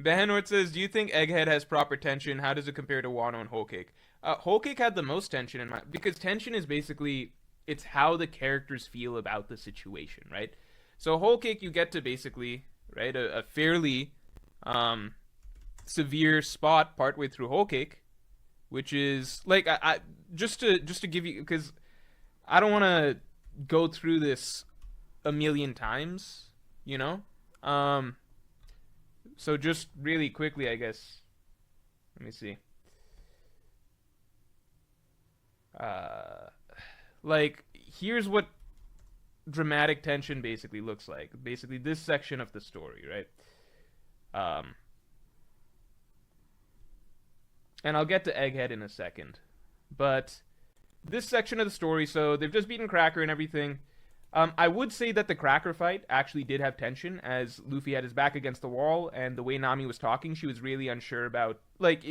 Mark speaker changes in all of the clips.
Speaker 1: Behenort says, "Do you think Egghead has proper tension? How does it compare to Wano and Whole Cake?" Whole Cake had the most tension in my because tension is basically it's how the characters feel about the situation, right? So Whole Cake, you get to basically right a fairly um, severe spot partway through Whole Cake, which is like I just to give you because I don't want to go through this a million times, you know. Um, so just really quickly, I guess. Let me see. Uh, like here's what dramatic tension basically looks like. Basically, this section of the story, right? Um, and I'll get to Egghead in a second, but this section of the story. So they've just beaten Cracker and everything. I would say that the Cracker fight actually did have tension, as Luffy had his back against the wall, and the way Nami was talking, she was really unsure about. Like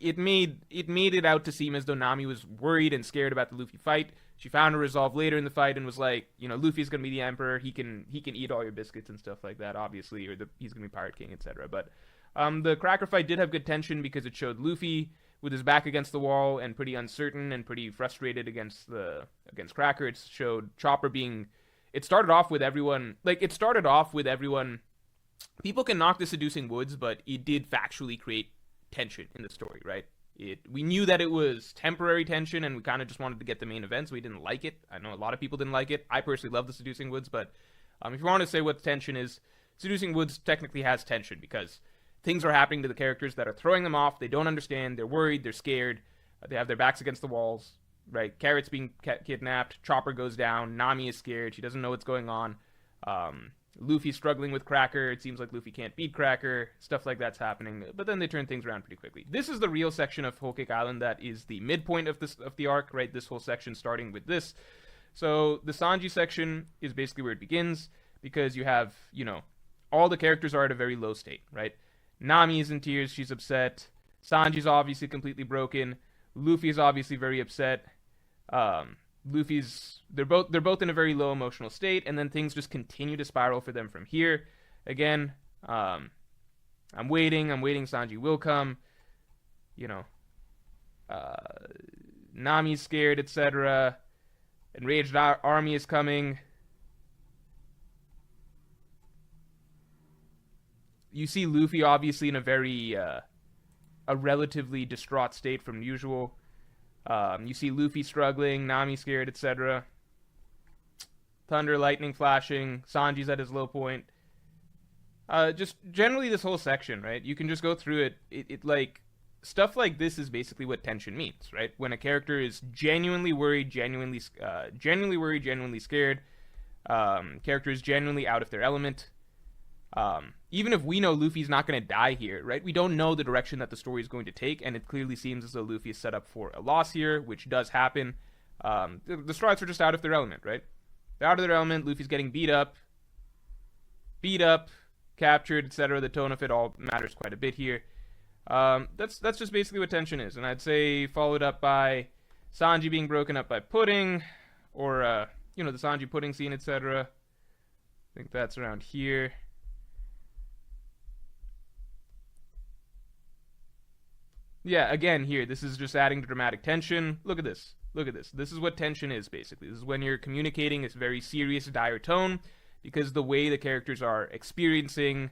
Speaker 1: it made it out to seem as though Nami was worried and scared about the Luffy fight. She found a resolve later in the fight and was like, Luffy's gonna be the Emperor. He can eat all your biscuits and stuff like that, obviously, or he's gonna be Pirate King, etc. But the Cracker fight did have good tension because it showed Luffy with his back against the wall and pretty uncertain and pretty frustrated against Cracker. It showed Chopper being. It started off with everyone like it started off with everyone. People can knock the seducing woods, but it did factually create tension in the story, right? We knew that it was temporary tension, and we kind of just wanted to get the main events. We didn't like it. I know a lot of people didn't like it. I personally love the seducing woods, but if you want to say what tension is, seducing woods technically has tension because things are happening to the characters that are throwing them off. They don't understand. They're worried. They're scared. They have their backs against the walls. Right? Carrot's being kidnapped. Chopper goes down. Nami is scared. She doesn't know what's going on. Luffy's struggling with Cracker. It seems like Luffy can't beat Cracker. Stuff like that's happening. But then they turn things around pretty quickly. This is the real section of Whole Cake Island that is the midpoint of the arc. Right? This whole section starting with this. So the Sanji section is basically where it begins because you have all the characters are at a very low state. Right? Nami is in tears. She's upset. Sanji's obviously completely broken. Luffy's obviously very upset. Luffy's they're both in a very low emotional state, and then things just continue to spiral for them from here. Again, I'm waiting. Sanji will come. You know, uh, Nami's scared, etc. Enraged army is coming. You see Luffy obviously in a very a relatively distraught state from usual. You see Luffy struggling, Nami scared, etc. Thunder, lightning flashing, Sanji's at his low point. Just generally this whole section, right? You can just go through it. It like stuff like this is basically what tension means, right? When a character is genuinely worried, genuinely worried, genuinely scared. Character is genuinely out of their element. Even if we know Luffy's not going to die here, right? We don't know the direction that the story is going to take, and it clearly seems as though Luffy is set up for a loss here, which does happen. The Stripes are just out of their element, right? They're out of their element. Luffy's getting beat up, captured, etc. The tone of it all matters quite a bit here. That's just basically what tension is, and I'd say followed up by Sanji being broken up by Pudding, or the Sanji Pudding scene, etc. I think that's around here. Yeah, again, here, this is just adding dramatic tension. Look at this. This is what tension is, basically. This is when you're communicating this very serious, dire tone, because the way the characters are experiencing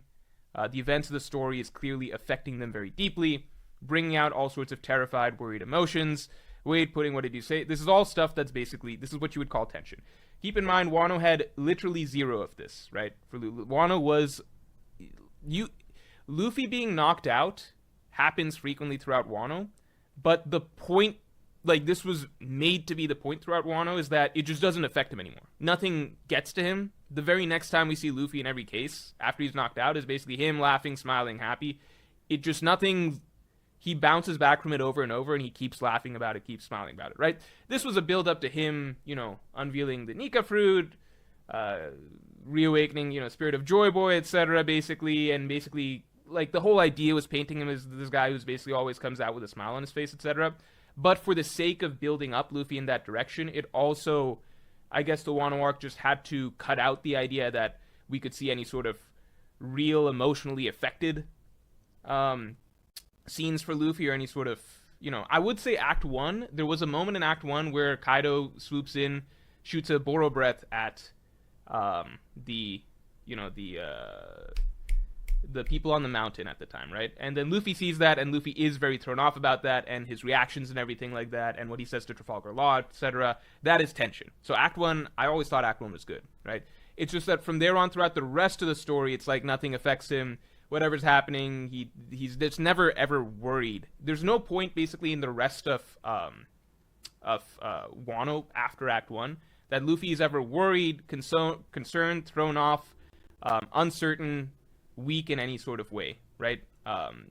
Speaker 1: the events of the story is clearly affecting them very deeply, bringing out all sorts of terrified, worried emotions. Wait, Pudding, what did you say? This is all stuff that's basically, this is what you would call tension. Keep in mind, Wano had literally zero of this, right? For Wano was... Luffy being knocked out happens frequently throughout Wano, but the point, like this was made to be the point throughout Wano, is that it just doesn't affect him anymore. Nothing gets to him. The very next time we see Luffy in every case, after he's knocked out, is basically him laughing, smiling, happy. It just nothing, he bounces back from it over and over, and he keeps laughing about it, keeps smiling about it, right? This was a build up to him, unveiling the Nika fruit, reawakening, spirit of Joy Boy, etc., basically, and basically like the whole idea was painting him as this guy who's basically always comes out with a smile on his face, etc. But for the sake of building up Luffy in that direction, it also, I guess the Wano arc just had to cut out the idea that we could see any sort of real emotionally affected scenes for Luffy or any sort of, I would say Act 1. There was a moment in Act 1 where Kaido swoops in, shoots a Boro breath at the people on the mountain at the time, right? And then Luffy sees that, and Luffy is very thrown off about that, and his reactions and everything like that, and what he says to Trafalgar Law, etc. That is tension. So Act 1, I always thought Act 1 was good, right? It's just that from there on throughout the rest of the story, it's like nothing affects him. Whatever's happening, he's just never ever worried. There's no point basically in the rest of Wano after Act 1 that Luffy is ever worried, concerned, thrown off, uncertain, weak in any sort of way, right?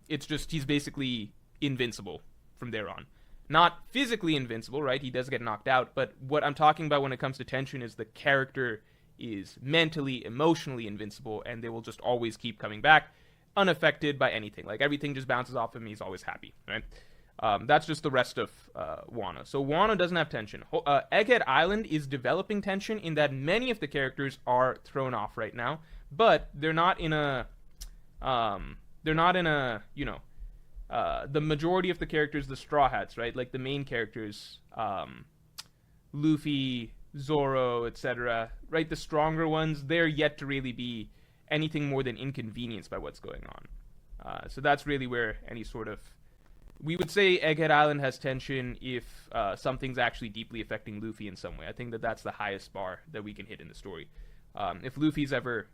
Speaker 1: It's just he's basically invincible from there on. Not physically invincible, right? He does get knocked out, but what I'm talking about when it comes to tension is the character is mentally, emotionally invincible, and they will just always keep coming back, unaffected by anything. Like, everything just bounces off him, he's always happy, right? That's just the rest of Wano. So Wano doesn't have tension. Egghead Island is developing tension in that many of the characters are thrown off right now, but they're not in a the majority of the characters, the Straw Hats, right? Like the main characters, Luffy, Zoro, etc., right? The stronger ones, they're yet to really be anything more than inconvenienced by what's going on. So that's really where any sort of... We would say Egghead Island has tension if something's actually deeply affecting Luffy in some way. I think that that's the highest bar that we can hit in the story. If Luffy's ever,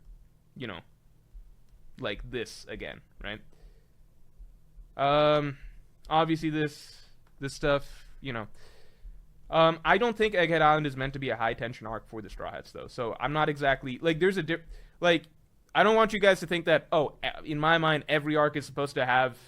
Speaker 1: like this again, right? Obviously this stuff, I don't think Egghead Island is meant to be a high tension arc for the Straw Hats, though. So I'm not exactly like there's a I don't want you guys to think that, in my mind every arc is supposed to have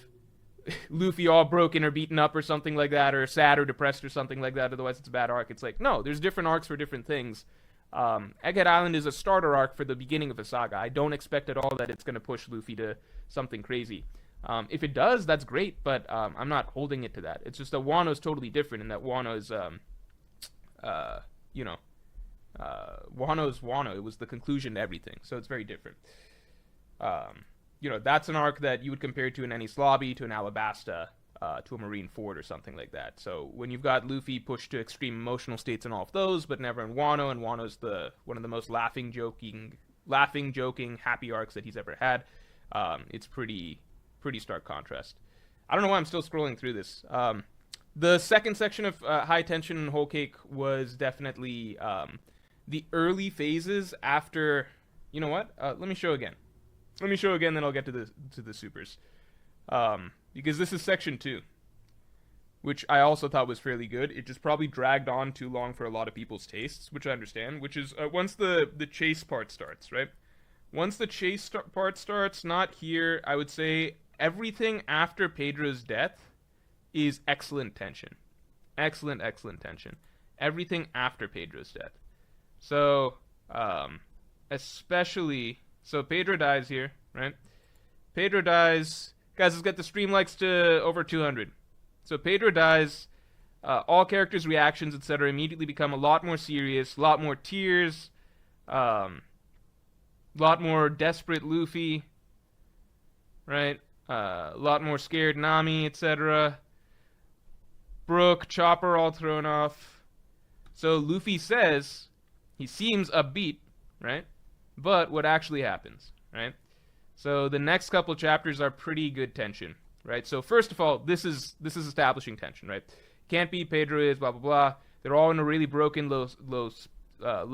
Speaker 1: Luffy all broken or beaten up or something like that, or sad or depressed or something like that, otherwise it's a bad arc. It's like, no, there's different arcs for different things. Egghead Island is a starter arc for the beginning of a saga. I don't expect at all that it's going to push Luffy to something crazy. If it does, that's great, but I'm not holding it to that. It's just that Wano is totally different in that Wano is, Wano is Wano. It was the conclusion to everything, so it's very different. That's an arc that you would compare to an Enies Lobby, to an Alabasta, to a Marine Ford or something like that. So when you've got Luffy pushed to extreme emotional states in all of those, but never in Wano, and Wano's one of the most laughing, joking, happy arcs that he's ever had, it's pretty stark contrast. I don't know why I'm still scrolling through this. The second section of high tension and Whole Cake was definitely the early phases after... You know what? Let me show again. Then I'll get to the supers. Because this is section 2, which I also thought was fairly good. It just probably dragged on too long for a lot of people's tastes, which I understand, which is once the chase part starts, right? Once the chase part starts, not here, I would say everything after Pedro's death is excellent tension. Excellent tension. Everything after Pedro's death. So, especially... So Pedro dies here, right? Pedro dies... Guys, let's get the stream likes to over 200. So Pedro dies. All characters' reactions, etc., immediately become a lot more serious. A lot more tears. A lot more desperate Luffy. Right? A lot more scared Nami, etc. Brook, Chopper, all thrown off. So Luffy says... He seems upbeat, right? But what actually happens, right? So the next couple chapters are pretty good tension, right? So first of all, this is establishing tension, right? Can't be, Pedro is, blah blah blah. They're all in a really broken low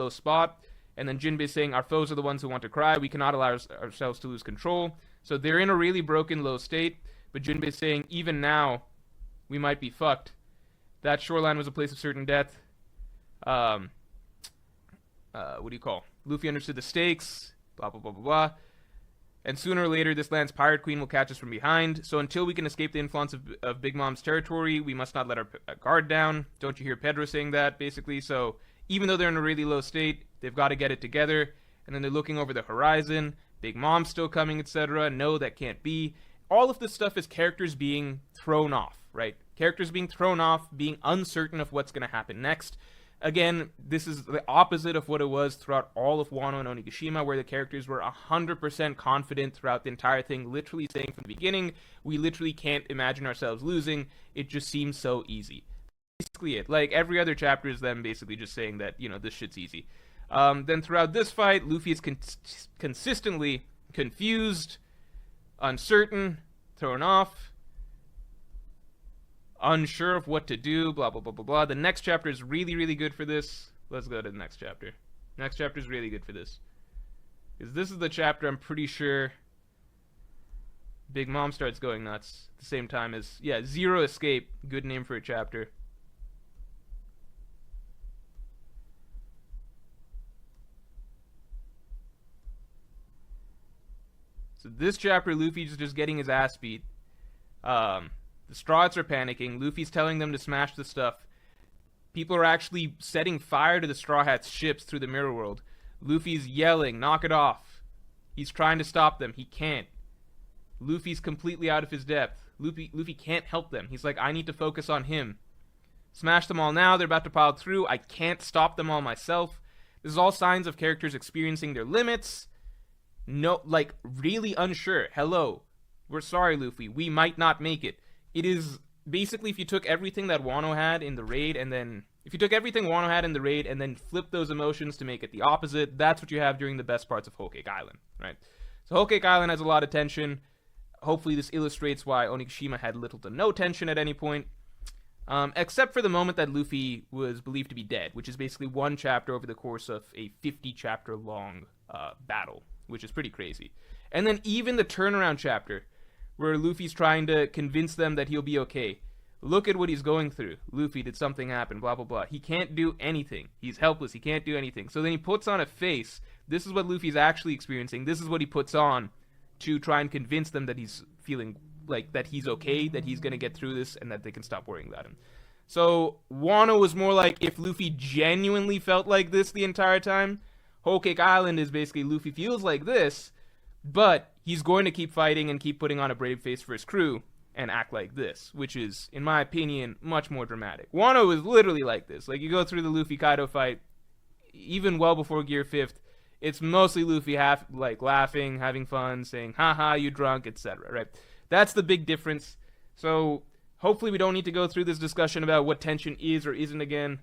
Speaker 1: spot, and then Jinbei's saying our foes are the ones who want to cry. We cannot allow ourselves to lose control. So they're in a really broken low state, but Jinbei's saying even now we might be fucked. That shoreline was a place of certain death. What do you call? Luffy understood the stakes, blah, blah, blah, blah, blah. And sooner or later, this land's pirate queen will catch us from behind. So until we can escape the influence of Big Mom's territory, we must not let our guard down. Don't you hear Pedro saying that, basically? So even though they're in a really low state, they've got to get it together. And then they're looking over the horizon. Big Mom's still coming, etc. No, that can't be. All of this stuff is characters being thrown off, right? Characters being thrown off, being uncertain of what's going to happen next. Again, this is the opposite of what it was throughout all of Wano and Onigashima, where the characters were 100% confident throughout the entire thing, literally saying from the beginning, we literally can't imagine ourselves losing. It just seems so easy. Basically it. Like, every other chapter is them basically just saying that, this shit's easy. Then throughout this fight, Luffy is consistently confused, uncertain, thrown off, unsure of what to do, blah, blah, blah, blah, blah. The next chapter is really, really good for this. Let's go to the next chapter. Next chapter is really good for this. Because this is the chapter I'm pretty sure Big Mom starts going nuts at the same time as, yeah, Zero Escape. Good name for a chapter. So this chapter, Luffy's just getting his ass beat. The Straw Hats are panicking. Luffy's telling them to smash the stuff. People are actually setting fire to the Straw Hats' ships through the mirror world. Luffy's yelling, knock it off. He's trying to stop them. He can't. Luffy's completely out of his depth. Luffy can't help them. He's like, I need to focus on him. Smash them all now. They're about to pile through. I can't stop them all myself. This is all signs of characters experiencing their limits. No, like, really unsure. Hello. We're sorry, Luffy. We might not make it. It is basically if you took everything that Wano had in the raid and then flipped those emotions to make it the opposite, that's what you have during the best parts of Whole Cake Island, right? So Whole Cake Island has a lot of tension. Hopefully this illustrates why Onigashima had little to no tension at any point, except for the moment that Luffy was believed to be dead, which is basically one chapter over the course of a 50-chapter long battle, which is pretty crazy. And then even the turnaround chapter, where Luffy's trying to convince them that he'll be okay. Look at what he's going through. Luffy, did something happen? Blah, blah, blah. He can't do anything. He's helpless. He can't do anything. So then he puts on a face. This is what Luffy's actually experiencing. This is what he puts on to try and convince them that he's feeling like that he's okay, that he's going to get through this, and that they can stop worrying about him. So Wano was more like if Luffy genuinely felt like this the entire time. Whole Cake Island is basically Luffy feels like this, but he's going to keep fighting and keep putting on a brave face for his crew and act like this, which is, in my opinion, much more dramatic. Wano is literally like this. Like, you go through the Luffy-Kaido fight, even well before Gear 5th, it's mostly Luffy laughing, having fun, saying, haha, you drunk, etc., right? That's the big difference. So, hopefully we don't need to go through this discussion about what tension is or isn't again.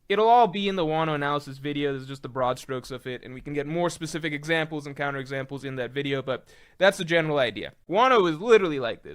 Speaker 1: It'll all be in the Wano analysis video. This is just the broad strokes of it, and we can get more specific examples and counterexamples in that video, but that's the general idea. Wano is literally like this.